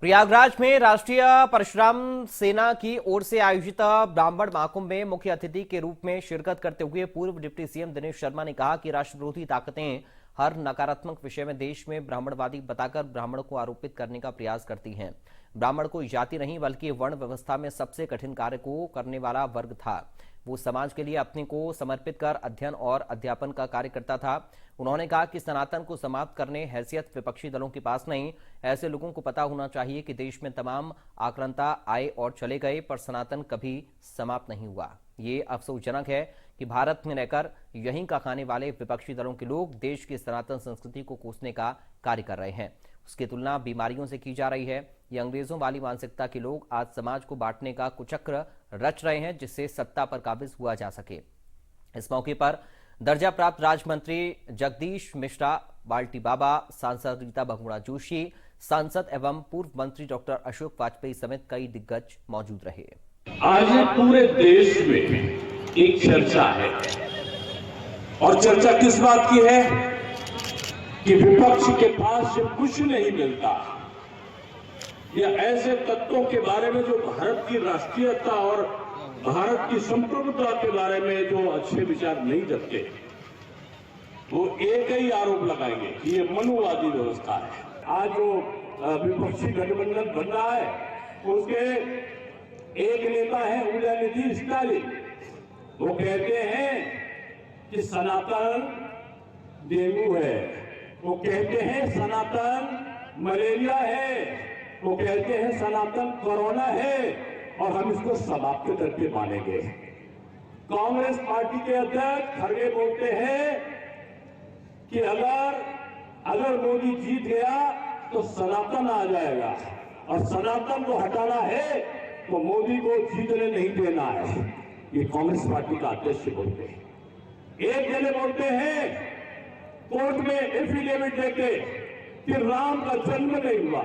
प्रयागराज में राष्ट्रीय परशुराम सेना की ओर से आयोजित ब्राह्मण महाकुंभ में मुख्य अतिथि के रूप में शिरकत करते हुए पूर्व डिप्टी सीएम दिनेश शर्मा ने कहा कि राष्ट्र विरोधी ताकतें हर नकारात्मक विषय में देश में ब्राह्मणवादी बताकर ब्राह्मणों को आरोपित करने का प्रयास करती हैं। ब्राह्मण कोई जाति नहीं बल्कि वर्ण व्यवस्था में सबसे कठिन कार्य को करने वाला वर्ग था। वो समाज के लिए अपने को समर्पित कर अध्ययन और अध्यापन का कार्य करता था। उन्होंने कहा कि सनातन को समाप्त करने हैसियत विपक्षी दलों के पास नहीं। ऐसे लोगों को पता होना चाहिए कि देश में तमाम आक्रांता आए और चले गए, पर सनातन कभी समाप्त नहीं हुआ। ये अफसोसजनक है कि भारत में रहकर यहीं का खाने वाले विपक्षी दलों के लोग देश की सनातन संस्कृति को कोसने का कार्य कर रहे हैं। उसकी तुलना बीमारियों से की जा रही है। ये अंग्रेजों वाली मानसिकता के लोग आज समाज को बांटने का कुचक्र रच रहे हैं, जिससे सत्ता पर काबिज हुआ जा सके। इस मौके पर दर्जा प्राप्त राज्य मंत्री जगदीश मिश्रा, बाल्टी बाबा, सांसद रीता बहुगुणा जोशी, सांसद एवं पूर्व मंत्री डॉक्टर अशोक वाजपेयी समेत कई दिग्गज मौजूद रहे। आज पूरे देश में एक चर्चा है, और चर्चा किस बात की है कि विपक्ष के पास जब कुछ नहीं मिलता या ऐसे तत्वों के बारे में जो भारत की राष्ट्रीयता और भारत की संप्रभुता के बारे में जो अच्छे विचार नहीं रखते, वो एक ही आरोप लगाएंगे कि ये मनुवादी व्यवस्था है। आज जो विपक्षी गठबंधन बन रहा है, उसके एक नेता है उदयनिधि स्टालिन। वो कहते हैं कि सनातन डेंगू है, वो कहते हैं सनातन मलेरिया है, वो कहते हैं सनातन कोरोना है और हम इसको समाप्त करके मानेंगे। कांग्रेस पार्टी के अध्यक्ष खड़गे बोलते हैं कि अगर मोदी जीत गया तो सनातन आ जाएगा, और सनातन को हटाना है तो मोदी को जीतने नहीं देना है। ये कांग्रेस पार्टी का अध्यक्ष बोलते हैं। एक जने बोलते हैं कोर्ट में एफिडेविट देके कि राम का जन्म नहीं हुआ,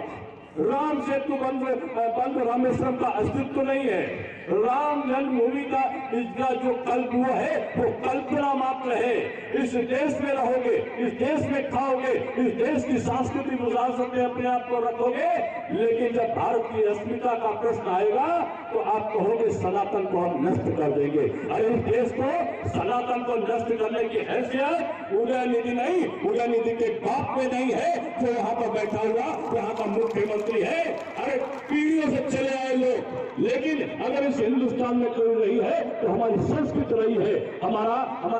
राम सेतु बंद रामेश्वरम का अस्तित्व नहीं है, राम जन्मभूमि का इसका जो कल्प हुआ है वो कल्पना मात्र है। इस देश में रहोगे, इस देश में खाओगे, इस देश की सांस्कृतिक विरासत में अपने आप को रखोगे, लेकिन जब भारत की अस्मिता का प्रश्न आएगा तो आप कहोगे सनातन को हम नष्ट कर देंगे। अरे इस देश को सनातन को नष्ट करने की हैसियत उदयनिधि नहीं, उदयनिधि के बाप में नहीं है जो यहाँ पर बैठा हुआ यहाँ का मुख्यमंत्री है। अरे पीढ़ियों से चले आए लोग, लेकिन अगर इस हिंदुस्तान में कोई रही है तो हमारी संस्कृति रही है, हमारा